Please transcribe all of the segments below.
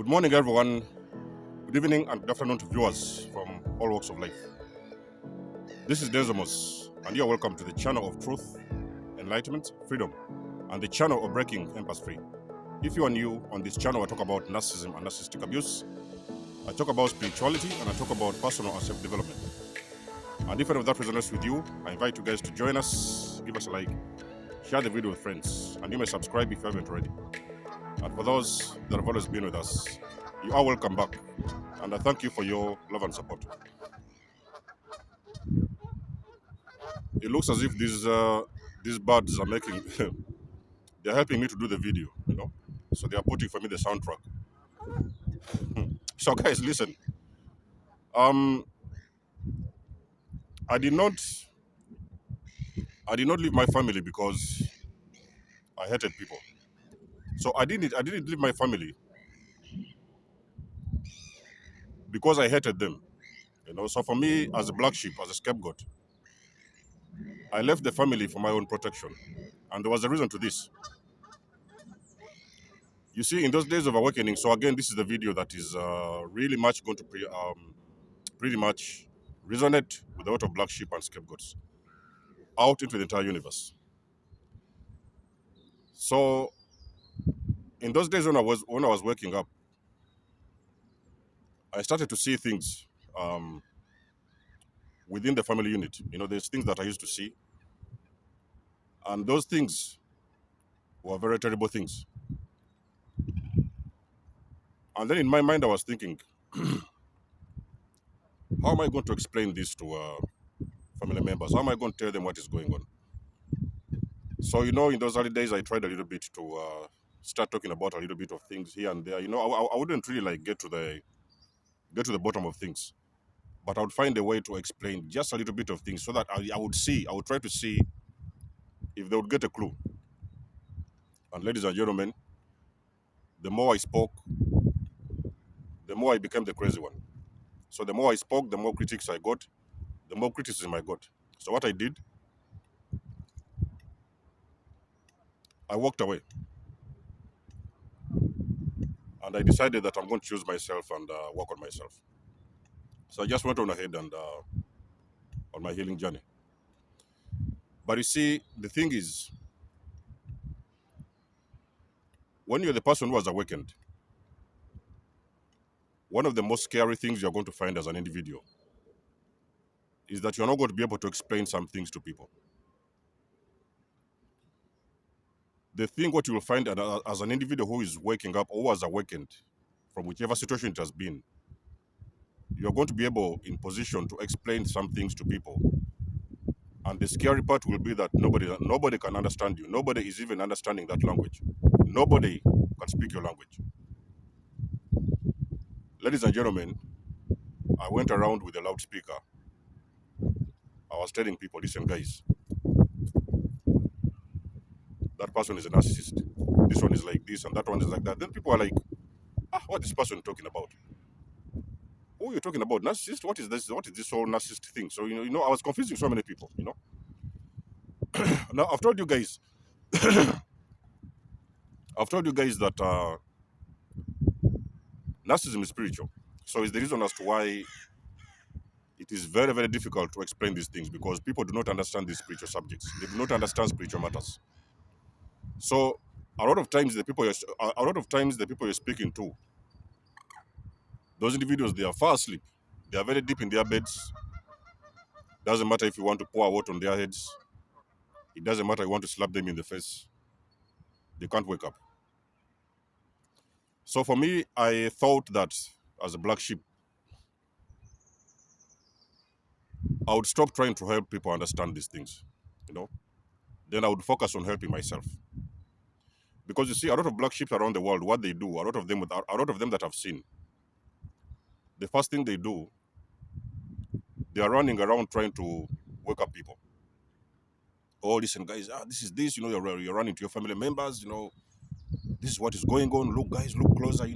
morning, everyone. Good evening and good afternoon to viewers from all walks of life. This is Desmos, and you are welcome to the channel of truth, enlightenment, freedom, and the channel of breaking empath free. If you are new on this channel, I talk about narcissism and narcissistic abuse. I talk about spirituality and I talk about personal and self-development. And if any of that resonates with you, I invite you guys to join us, give us a like, share the video with friends, and you may subscribe if you haven't already. And for those that have always been with us, you are welcome back. And I thank you for your love and support. It looks as if these birds are making they're helping me to do the video, so they are putting for me the soundtrack. So guys, listen. um i did not I did not leave my family because I hated people. So I didn't leave my family because I hated them. So for me, as a black sheep, as a scapegoat, I left the family for my own protection. And there was a reason to this. You see, in those days of awakening, so again, this is the video that is really much going to pretty much resonate with a lot of black sheep and scapegoats out into the entire universe. So in those days when I was waking up, I started to see things um, within the family unit. There's things that I used to see, and those things were very terrible things. And then in my mind, I was thinking, how am I going to explain this to family members? How am I going to tell them what is going on? So in those early days, I tried a little bit to start talking about a little bit of things here and there. I wouldn't really like get to the bottom of things, but I would find a way to explain just a little bit of things so that I would try to see if they would get a clue. And ladies and gentlemen, the more I spoke, the more I became the crazy one. So the more I spoke, the more critics I got, the more criticism I got. So what I did, I walked away and I decided that I'm going to choose myself and work on myself. So I just went on ahead and on my healing journey. But you see, the thing is, when you're the person who has awakened, one of the most scary things you're going to find as an individual is that you're not going to be able to explain some things to people. The thing what you will find as an individual who is waking up or who has awakened from whichever situation it has been, you're going to be able in position to explain some things to people. And the scary part will be that nobody can understand you. Nobody is even understanding that language. Nobody can speak your language. Ladies and gentlemen, I went around with a loudspeaker. I was telling people, listen guys, that person is a narcissist. This one is like this and that one is like that. Then people are like, what is this person talking about? Who are you talking about? Narcissist? What is this? What is this whole narcissist thing? So I was confusing so many people. Now I've told you guys that narcissism is spiritual. So it's the reason as to why it is very, very difficult to explain these things, because people do not understand these spiritual subjects. They do not understand spiritual matters. So a lot of times the people you're speaking to, those individuals, they are far asleep. They are very deep in their beds. Doesn't matter if you want to pour water on their heads. It doesn't matter if you want to slap them in the face. They can't wake up. So for me, I thought that as a black sheep, I would stop trying to help people understand these things. Then I would focus on helping myself. Because you see, a lot of black sheep around the world, what they do, a lot of them that I've seen, the first thing they do, they are running around trying to wake up people. Oh, listen, guys, this is this, you're running to your family members, this is what is going on. Look, guys, look closer,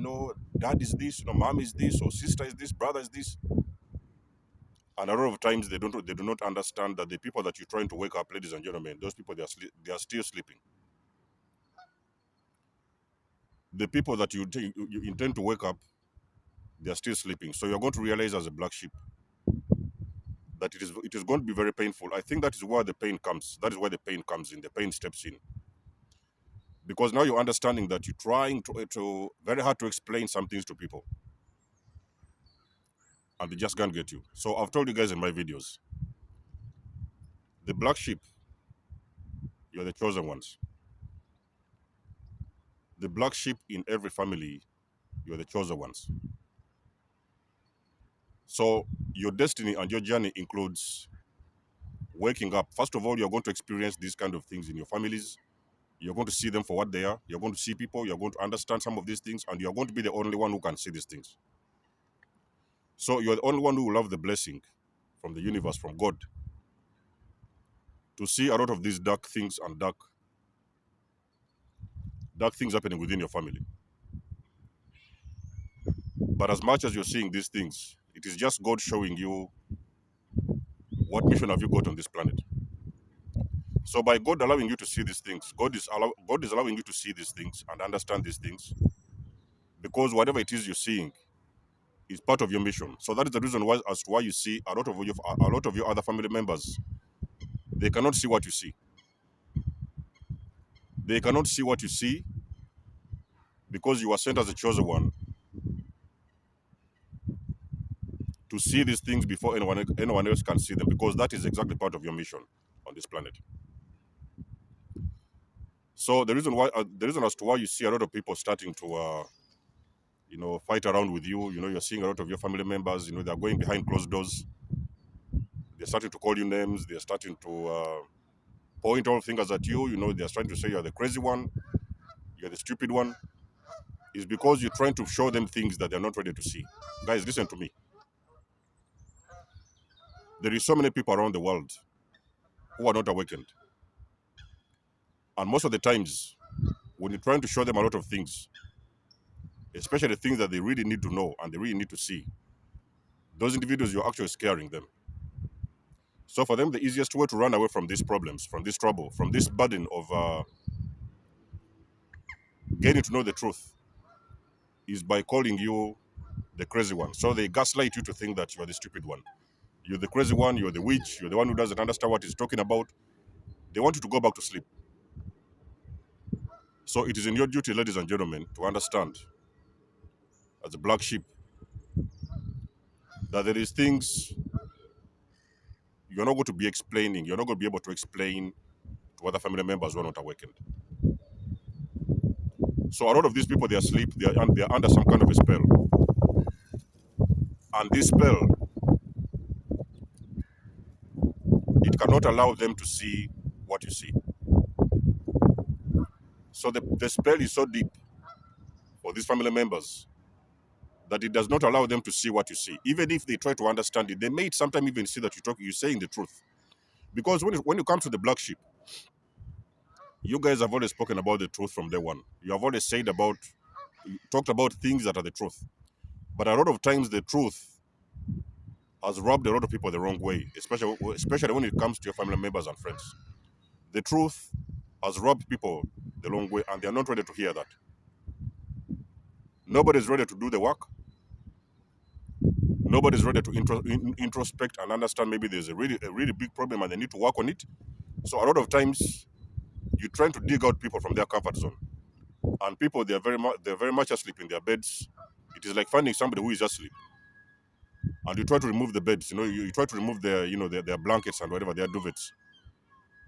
dad is this, mom is this, or sister is this, brother is this. And a lot of times they do not understand that the people that you're trying to wake up, ladies and gentlemen, those people, they are still sleeping. the people that you intend to wake up, they are still sleeping. So you're going to realize as a black sheep that it is going to be very painful. I think that is where the pain comes. That is where the pain comes in. The pain steps in because now you're understanding that you're trying to very hard to explain some things to people, and they just can't get you. So I've told you guys in my videos, the black sheep, you're the chosen ones. The black sheep in every family, you're the chosen ones. So your destiny and your journey includes waking up. First of all, you're going to experience these kind of things in your families. You're going to see them for what they are. You're going to see people. You're going to understand some of these things, and you're going to be the only one who can see these things. So you're the only one who will have the blessing from the universe, from God, to see a lot of these dark things and dark things happening within your family. But as much as you're seeing these things, it is just God showing you what mission have you got on this planet. So by God allowing you to see these things, God is allowing you to see these things and understand these things, because whatever it is you're seeing is part of your mission. So that is the reason why, as to why you see a lot of your other family members, they cannot see what you see. They cannot see what you see because you are sent as a chosen one to see these things before anyone else can see them, because that is exactly part of your mission on this planet. So the reason as to why you see a lot of people starting to fight around with you, you're seeing a lot of your family members, they're going behind closed doors. They're starting to call you names. They're starting to point all fingers at you. They're trying to say you're the crazy one, you're the stupid one. Is because you're trying to show them things that they're not ready to see. Guys, listen to me. There is so many people around the world who are not awakened. And most of the times, when you're trying to show them a lot of things, especially the things that they really need to know and they really need to see, those individuals, you're actually scaring them. So for them, the easiest way to run away from these problems, from this trouble, from this burden of getting to know the truth, is by calling you the crazy one. So they gaslight you to think that you're the stupid one. You're the crazy one, you're the witch, you're the one who doesn't understand what he's talking about. They want you to go back to sleep. So it is in your duty, ladies and gentlemen, to understand, as a black sheep, that there is things you're not going to be explaining, you're not going to be able to explain to other family members who are not awakened. So a lot of these people, they are asleep, they are under some kind of a spell. And this spell, it cannot allow them to see what you see. So the spell is so deep for these family members that it does not allow them to see what you see. Even if they try to understand it, they may sometimes even see that you're saying the truth. Because when you come to the black sheep, you guys have always spoken about the truth from day one. You have always talked about things that are the truth. But a lot of times the truth has rubbed a lot of people the wrong way, especially when it comes to your family members and friends. The truth has rubbed people the wrong way, and they are not ready to hear that. Nobody's ready to do the work. Nobody's ready to introspect and understand maybe there's a really big problem and they need to work on it. So a lot of times you're trying to dig out people from their comfort zone, and people, they're very much asleep in their beds. It is like finding somebody who is asleep, and you try to remove the beds. You try to remove their blankets and whatever, their duvets,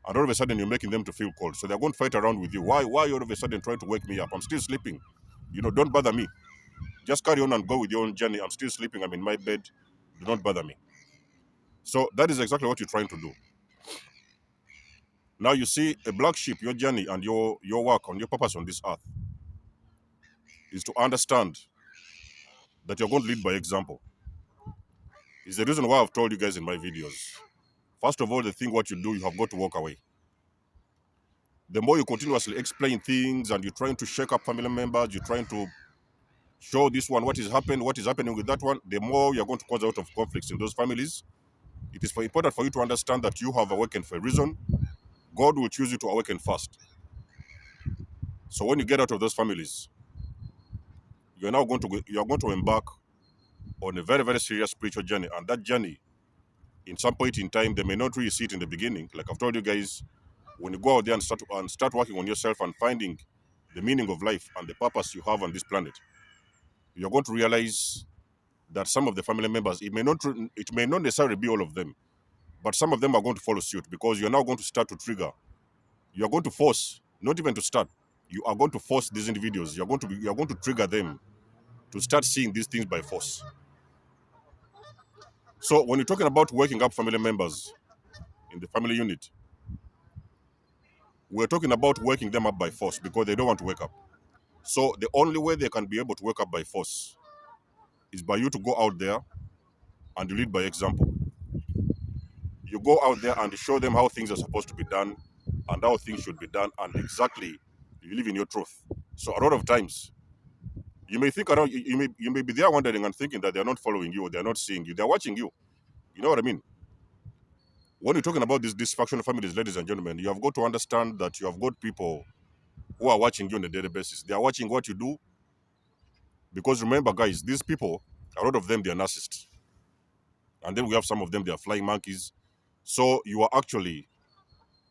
and all of a sudden you're making them to feel cold. So they're going to fight around with you. Why all of a sudden trying to wake me up? I'm still sleeping. Don't bother me. Just carry on and go with your own journey. I'm still sleeping. I'm in my bed. Do not bother me. So that is exactly what you're trying to do. Now you see, a black sheep, your journey and your work on your purpose on this earth is to understand that you're going to lead by example. Is the reason why I've told you guys in my videos. First of all, the thing what you do, you have got to walk away. The more you continuously explain things and you're trying to shake up family members, you're trying to show this one what is happening with that one, the more you're going to cause a lot of conflicts in those families. It is important for you to understand that you have awakened for a reason. God will choose you to awaken first. So when you get out of those families, you are going to embark on a very, very serious spiritual journey. And that journey, in some point in time, they may not really see it in the beginning. Like I've told you guys, when you go out there and start working on yourself and finding the meaning of life and the purpose you have on this planet, you're going to realize that some of the family members, it may not necessarily be all of them, but some of them are going to follow suit because you're now going to start to trigger. You're going to force, not even to start. You are going to force these individuals. You are going to trigger them to start seeing these things by force. So when you're talking about waking up family members in the family unit, we're talking about waking them up by force because they don't want to wake up. So the only way they can be able to wake up by force is by you to go out there and you lead by example. You go out there and show them how things are supposed to be done and how things should be done, and exactly you live in your truth. So a lot of times you may think around you may be there wondering and thinking that they're not following you or they're not seeing you. They're watching you. You know what I mean? When you're talking about these dysfunctional families, ladies and gentlemen, you have got to understand that you have got people who are watching you on a daily basis. They are watching what you do because remember, guys, these people, a lot of them, they are narcissists. And then we have some of them, they are flying monkeys. So you are actually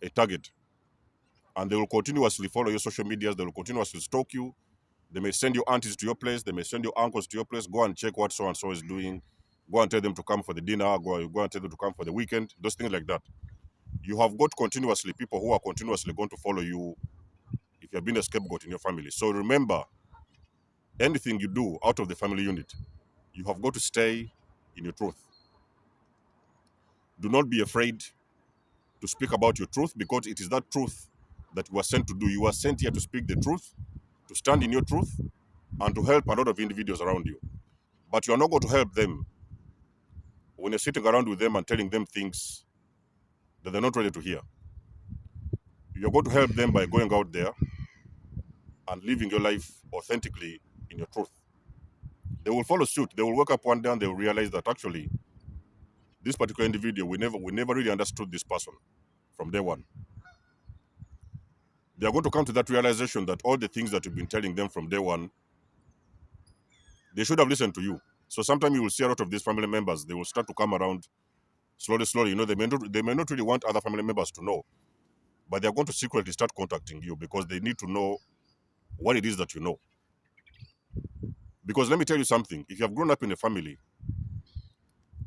a target. And they will continuously follow your social medias. They will continuously stalk you. They may send your aunties to your place. They may send your uncles to your place. Go and check what so-and-so is doing. Go and tell them to come for the dinner. Go and tell them to come for the weekend. Those things like that. You have got continuously people who are continuously going to follow you if you have been a scapegoat in your family. So remember, anything you do out of the family unit, you have got to stay in your truth. Do not be afraid to speak about your truth because it is that truth that you are sent to do. You are sent here to speak the truth, to stand in your truth, and to help a lot of individuals around you. But you are not going to help them when you're sitting around with them and telling them things that they're not ready to hear. You're going to help them by going out there and living your life authentically in your truth. They will follow suit. They will wake up one day and they will realize that actually this particular individual, we never really understood this person from day one. They are going to come to that realization that all the things that you've been telling them from day one, they should have listened to you. So sometimes you will see a lot of these family members, they will start to come around slowly, slowly. You know, they may not really want other family members to know, but they are going to secretly start contacting you because they need to know what it is that you know. Because let me tell you something, if you have grown up in a family,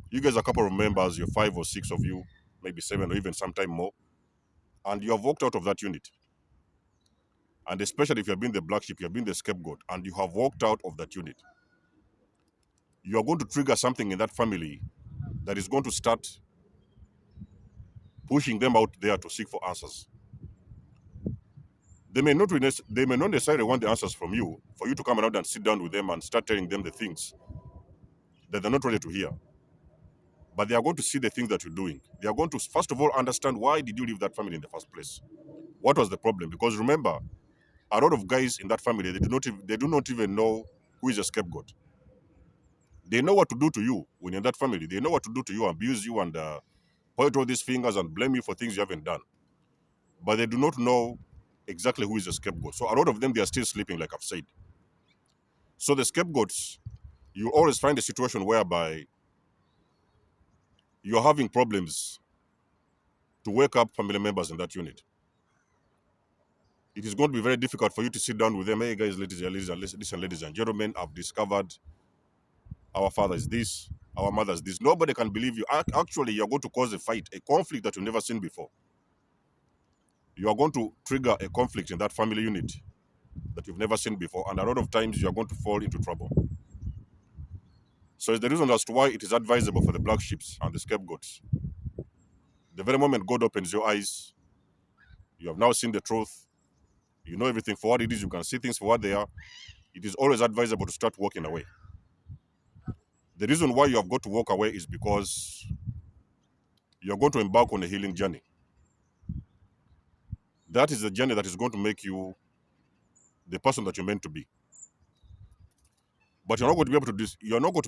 you guys are a couple of members, you're 5 or 6 of you, maybe 7 or even sometime more, and you have walked out of that unit. And especially if you have been the black sheep, you have been the scapegoat, and you have walked out of that unit, you are going to trigger something in that family that is going to start pushing them out there to seek for answers. They may not necessarily want the answers from you, for you to come around and sit down with them and start telling them the things that they're not ready to hear. But they are going to see the things that you're doing. They are going to, first of all, understand why did you leave that family in the first place? What was the problem? Because remember, a lot of guys in that family, they do not even know who is a scapegoat. They know what to do to you when you're in that family. They know what to do to you, abuse you, and point all these fingers and blame you for things you haven't done. But they do not know exactly who is a scapegoat. So a lot of them, they are still sleeping, like I've said. So the scapegoats, you always find a situation whereby you're having problems to wake up family members in that unit. It is going to be very difficult for you to sit down with them. Hey guys, ladies and gentlemen, I've discovered our father is this, our mother is this. Nobody can believe you. Actually, you're going to cause a fight, a conflict that you've never seen before. You are going to trigger a conflict in that family unit that you've never seen before, and a lot of times you are going to fall into trouble. So it's the reason as to why it is advisable for the black sheep and the scapegoats. The very moment God opens your eyes, you have now seen the truth, you know everything for what it is, you can see things for what they are. It is always advisable to start walking away. The reason why you have got to walk away is because you're going to embark on a healing journey. That is the journey that is going to make you the person that you're meant to be. But you're not going to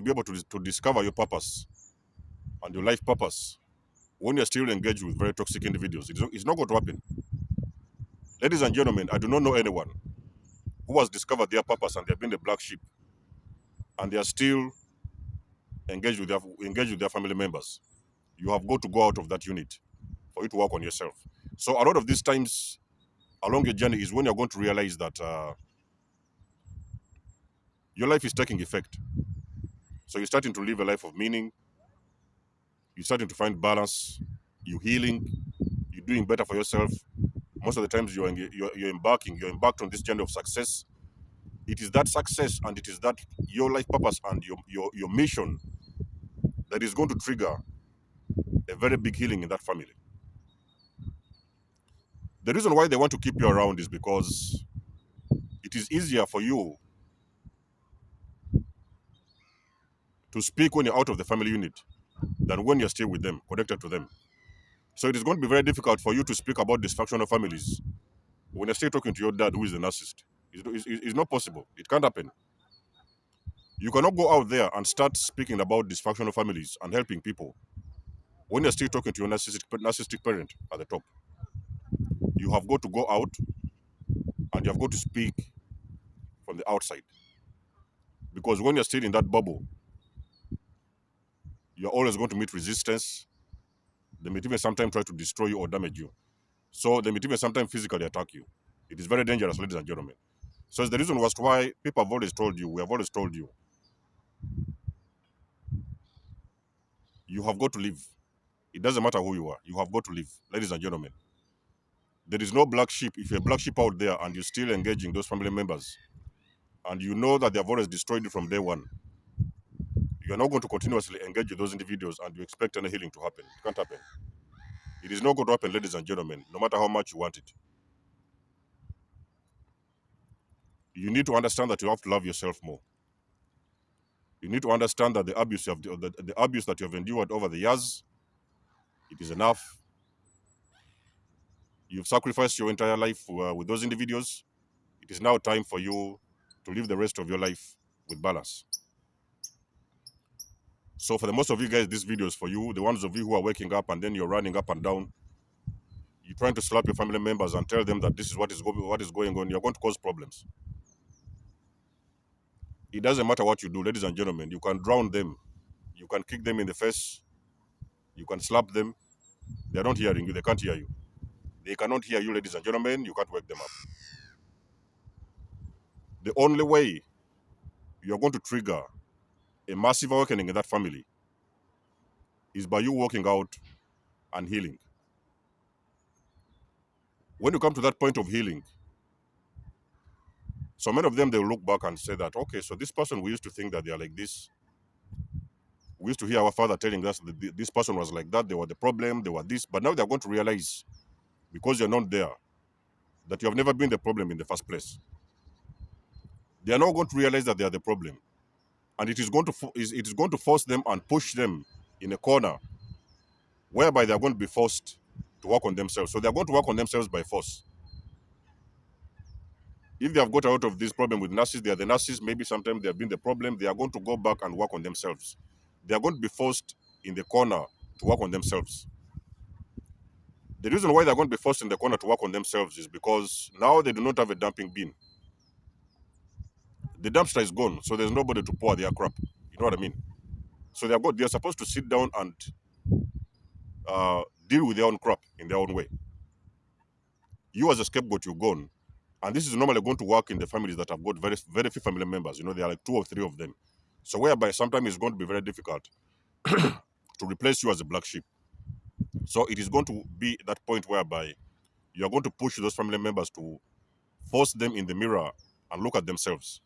be able to discover your purpose and your life purpose when you're still engaged with very toxic individuals. It's not going to happen. Ladies and gentlemen, I do not know anyone who has discovered their purpose and they've been the black sheep and they are still engaged with their family members, you have got to go out of that unit for you to work on yourself. So a lot of these times along your journey is when you're going to realize that your life is taking effect. So you're starting to live a life of meaning. You're starting to find balance. You're healing. You're doing better for yourself. Most of the times you're embarked on this journey of success. It is that success and it is that your life purpose and your mission that is going to trigger a very big healing in that family. The reason why they want to keep you around is because it is easier for you to speak when you're out of the family unit than when you're still with them, connected to them. So it is going to be very difficult for you to speak about dysfunctional families when you're still talking to your dad, who is the narcissist. It's not possible. It can't happen. You cannot go out there and start speaking about dysfunctional families and helping people when you're still talking to your narcissistic parent at the top. You have got to go out and you have got to speak from the outside. Because when you're still in that bubble, you're always going to meet resistance. They may even sometimes try to destroy you or damage you. So they may even sometimes physically attack you. It is very dangerous, ladies and gentlemen. So it's the reason was why people have always told you, we have always told you, you have got to live. It doesn't matter who you are, you have got to live, ladies and gentlemen. There is no black sheep. If you're a black sheep out there and you're still engaging those family members, and you know that they have always destroyed you from day one, you are not going to continuously engage with those individuals and you expect any healing to happen. It can't happen. It is not going to happen, ladies and gentlemen, no matter how much you want it. You need to understand that you have to love yourself more. You need to understand that the abuse that you have endured over the years, it is enough. You've sacrificed your entire life with those individuals. It is now time for you to live the rest of your life with balance. So for the most of you guys, this video is for you. The ones of you who are waking up and then you're running up and down, you're trying to slap your family members and tell them that this is what is going on. You're going to cause problems. It doesn't matter what you do, ladies and gentlemen. You can drown them. You can kick them in the face. You can slap them. They're not hearing you. They can't hear you. They cannot hear you, ladies and gentlemen. You can't wake them up. The only way you're going to trigger a massive awakening in that family is by you walking out and healing. When you come to that point of healing, so many of them, they'll look back and say that, okay, so this person, we used to think that they are like this. We used to hear our father telling us that this person was like that. They were the problem. They were this. But now they're going to realize, because you're not there, that you have never been the problem in the first place. They are now going to realize that they are the problem. And it is going to force them and push them in a corner whereby they are going to be forced to work on themselves. So they are going to work on themselves by force. If they have got out of this problem with narcissists, they are the narcissists. Maybe sometimes they have been the problem. They are going to go back and work on themselves. They are going to be forced in the corner to work on themselves. The reason why they're going to be forced in the corner to work on themselves is because now they do not have a dumping bin. The dumpster is gone, so there's nobody to pour their crap. You know what I mean? So they're supposed to sit down and deal with their own crap in their own way. You as a scapegoat, you're gone. And this is normally going to work in the families that have got very, very few family members. You know, there are like 2 or 3 of them. So whereby sometimes it's going to be very difficult to replace you as a black sheep. So it is going to be that point whereby you are going to push those family members to force them in the mirror and look at themselves.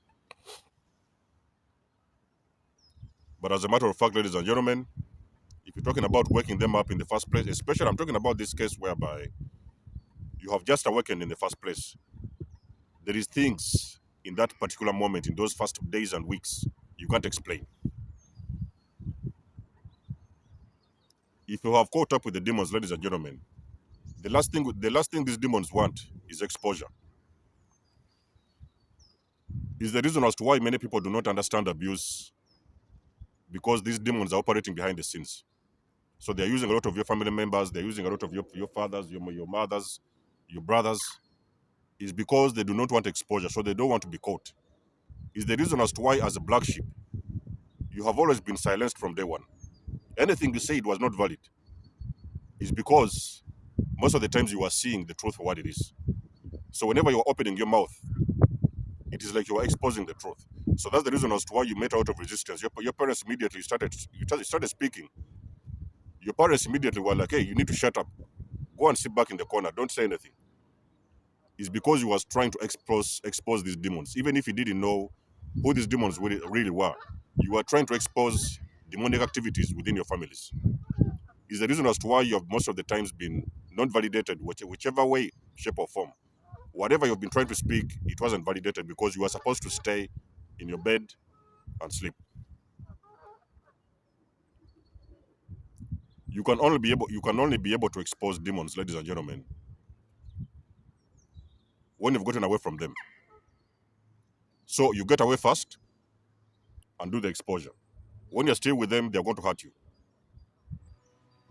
But as a matter of fact, ladies and gentlemen, if you're talking about waking them up in the first place, especially I'm talking about this case whereby you have just awakened in the first place, there is things in that particular moment, in those first days and weeks, you can't explain. If you have caught up with the demons, ladies and gentlemen, the last thing these demons want is exposure. Is the reason as to why many people do not understand abuse, because these demons are operating behind the scenes. So they're using a lot of your family members, they're using a lot of your fathers, your mothers, your brothers. Is because they do not want exposure, so they don't want to be caught. Is the reason as to why, as a black sheep, you have always been silenced from day one. Anything you said was not valid. It's because most of the times you are seeing the truth for what it is. So whenever you're opening your mouth, it is like you are exposing the truth. So that's the reason as to why you met out of resistance. Your parents immediately started speaking. Your parents immediately were like, hey, you need to shut up. Go and sit back in the corner. Don't say anything. It's because you was trying to expose these demons. Even if you didn't know who these demons really were, you were trying to expose demonic activities within your families. Is the reason as to why you have most of the times been not validated, whichever way, shape, or form. Whatever you've been trying to speak, it wasn't validated because you were supposed to stay in your bed and sleep. You can only be able to expose demons, ladies and gentlemen, when you've gotten away from them. So you get away first and do the exposure. When you're still with them, they're going to hurt you.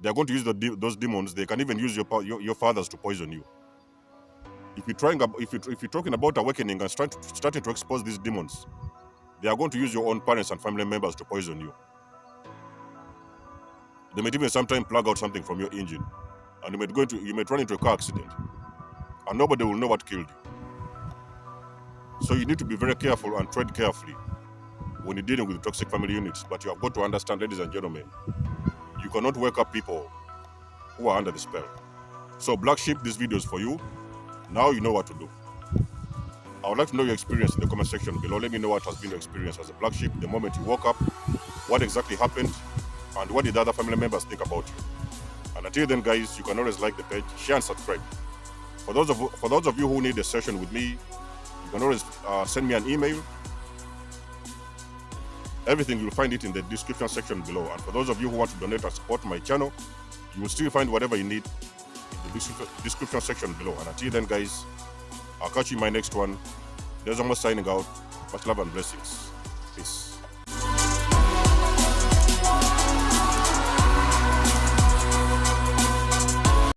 They're going to use those demons. They can even use your fathers to poison you. If you're talking about awakening and starting to expose these demons, they are going to use your own parents and family members to poison you. They might even sometimes plug out something from your engine, and you might run into a car accident, and nobody will know what killed you. So you need to be very careful and tread carefully when you're dealing with toxic family units. But you have got to understand, ladies and gentlemen, you cannot wake up people who are under the spell. So Blacksheep, this video is for you. Now you know what to do. I would like to know your experience in the comment section below. Let me know what has been your experience as a Blacksheep the moment you woke up, what exactly happened, and what did the other family members think about you. And until then, guys, you can always like the page, share and subscribe. For those of you who need a session with me, you can always send me an email. Everything, you'll find it in the description section below. And for those of you who want to donate and support my channel, you will still find whatever you need in the description section below. And until then, guys, I'll catch you in my next one. There's almost signing out. Much love and blessings. Peace.